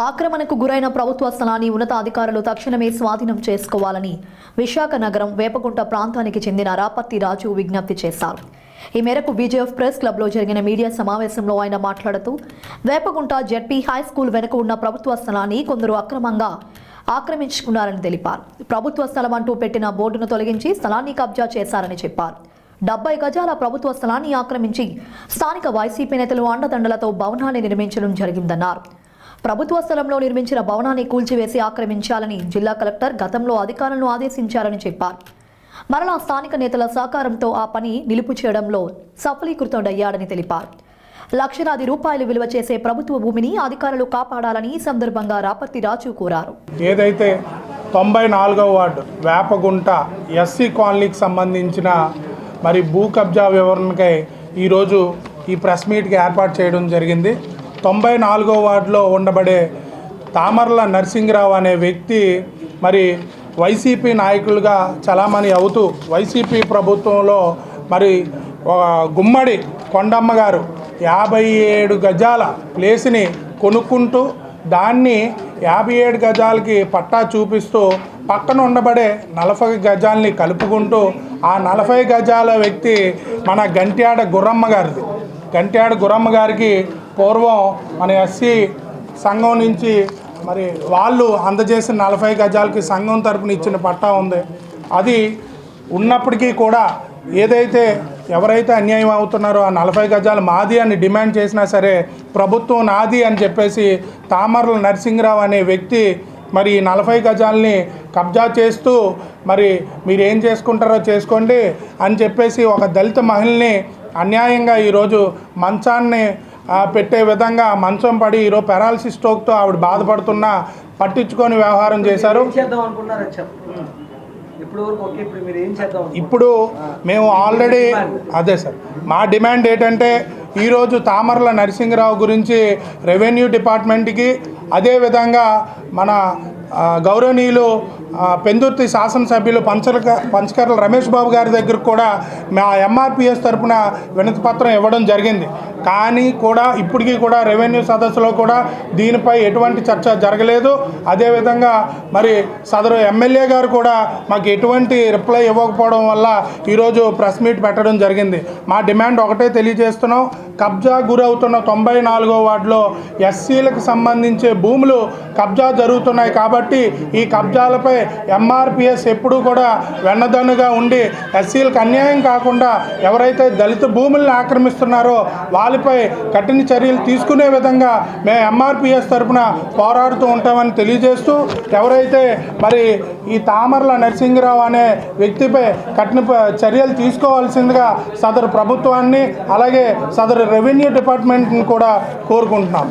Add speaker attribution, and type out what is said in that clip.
Speaker 1: ఆక్రమణకు గురైన ప్రభుత్వ స్థలాన్ని ఉన్నతాధికారులు తక్షణమే స్వాధీనం చేసుకోవాలని విశాఖ నగరం వేపగుంట ప్రాంతానికి చెందిన రాపర్తి రాజు విజ్ఞప్తి చేశారు. ఈ మేరకు బీజేఎఫ్ ప్రెస్ క్లబ్లో జరిగిన మీడియా సమావేశంలో ఆయన మాట్లాడుతూ వేపగుంట జెడ్పీ హై స్కూల్ వెనుక ఉన్న ప్రభుత్వ స్థలాన్ని కొందరు అక్రమంగా ఆక్రమించుకున్నారని తెలిపారు. ప్రభుత్వ స్థలం అంటూ పెట్టిన బోర్డును తొలగించి స్థలాన్ని కబ్జా చేశారని చెప్పారు. 70 గజాల ప్రభుత్వ స్థలాన్ని ఆక్రమించి స్థానిక వైసీపీ నేతలు అండదండలతో భవనాన్ని నిర్మించడం జరిగిందన్నారు. ప్రభుత్వ స్థలంలో నిర్మించిన భవనాన్ని కూల్చివేసి ఆక్రమించాలని జిల్లా కలెక్టర్ గతంలో అధికారులను ఆదేశించారని చెప్పారు. మరలా స్థానిక నేతల సహకారంతో ఆ పని నిలుపు చేయడంలో సఫలీకృతుడయ్యాడని తెలిపారు. లక్షలాది రూపాయలు విలువ చేసే ప్రభుత్వ భూమిని అధికారులు కాపాడాలని ఈ సందర్భంగా రాపర్తి రాజు కోరారు.
Speaker 2: ఏదైతే 94వ వార్డు వేపగుంట ఎస్సీ కాలనీకి సంబంధించిన మరి భూ కబ్జా వివరణకై ఈరోజు ఈ ప్రెస్ మీట్కి ఏర్పాటు చేయడం జరిగింది. 94వ వార్డులో ఉండబడే తామర్ల నరసింగరావు అనే వ్యక్తి మరి వైసీపీ నాయకులుగా చలామణి అవుతూ వైసీపీ ప్రభుత్వంలో మరి గుమ్మడి కొండమ్మ గారు 57 గజాల ప్లేస్ని కొనుక్కుంటూ దాన్ని 57 గజాలకి పట్టా చూపిస్తూ పక్కన ఉండబడే 40 గజాలని కలుపుకుంటూ ఆ 40 గజాల వ్యక్తి మన గంట్యాడ గుర్రమ్మ గారిది. గంట్యాడ గుర్రమ్మ గారికి పూర్వం మన ఎస్సీ సంఘం నుంచి మరి వాళ్ళు అందజేసిన 40 గజాలకి సంఘం తరపున ఇచ్చిన పట్టా ఉంది. అది ఉన్నప్పటికీ కూడా ఏదైతే ఎవరైతే అన్యాయం అవుతున్నారో ఆ 40 గజాలు మాది అని డిమాండ్ చేసినా సరే ప్రభుత్వం నాది అని చెప్పేసి తామర్ల నరసింగరావు అనే వ్యక్తి మరి 40 గజాలని కబ్జా చేస్తూ మరి మీరు ఏం చేసుకుంటారో చేసుకోండి అని చెప్పేసి ఒక దళిత మహిళని అన్యాయంగా ఈరోజు మంచాన్ని పెట్టే విధంగా మంచం పడి ఈరోజు పెరాలసిస్ స్ట్రోక్తో ఆవిడ బాధపడుతున్నా పట్టించుకొని వ్యవహారం చేశారు. ఇప్పుడు మేము ఆల్రెడీ అదే సార్ మా డిమాండ్ ఏంటంటే ఈరోజు తామర్ల నరసింగరావు గురించి రెవెన్యూ డిపార్ట్మెంట్కి అదేవిధంగా మన గౌరవనీయులు పెందుర్తి శాసనసభ్యులు పంచకర్ల రమేష్ బాబు గారి దగ్గర కూడా మా ఎంఆర్పిఎస్ తరఫున వినతి పత్రం ఇవ్వడం జరిగింది. కానీ కూడా ఇప్పటికీ కూడా రెవెన్యూ సదస్సులో కూడా దీనిపై ఎటువంటి చర్చ జరగలేదు. అదేవిధంగా మరి సదరు ఎమ్మెల్యే గారు కూడా మాకు ఎటువంటి రిప్లై ఇవ్వకపోవడం వల్ల ఈరోజు ప్రెస్ మీట్ పెట్టడం జరిగింది. మా డిమాండ్ ఒకటే తెలియజేస్తున్నాం. కబ్జా గురవుతున్న 94వ వార్డులో ఎస్సీలకు సంబంధించే భూములు కబ్జా జరుగుతున్నాయి కాబట్టి ఈ కబ్జాలపై ఎంఆర్పిఎస్ ఎప్పుడూ కూడా వెన్నదన్నుగా ఉండి ఎస్సీలకు అన్యాయం కాకుండా ఎవరైతే దళిత భూములను ఆక్రమిస్తున్నారో వాళ్ళపై కఠిన చర్యలు తీసుకునే విధంగా మేము ఎంఆర్పిఎస్ తరఫున పోరాడుతూ ఉంటామని తెలియజేస్తూ ఎవరైతే మరి ఈ తామర్ల నరసింగరావు అనే వ్యక్తిపై కఠిన చర్యలు తీసుకోవాల్సిందిగా సదరు ప్రభుత్వాన్ని అలాగే సదరు రెవెన్యూ డిపార్ట్మెంట్ని కూడా కోరుకుంటున్నాం.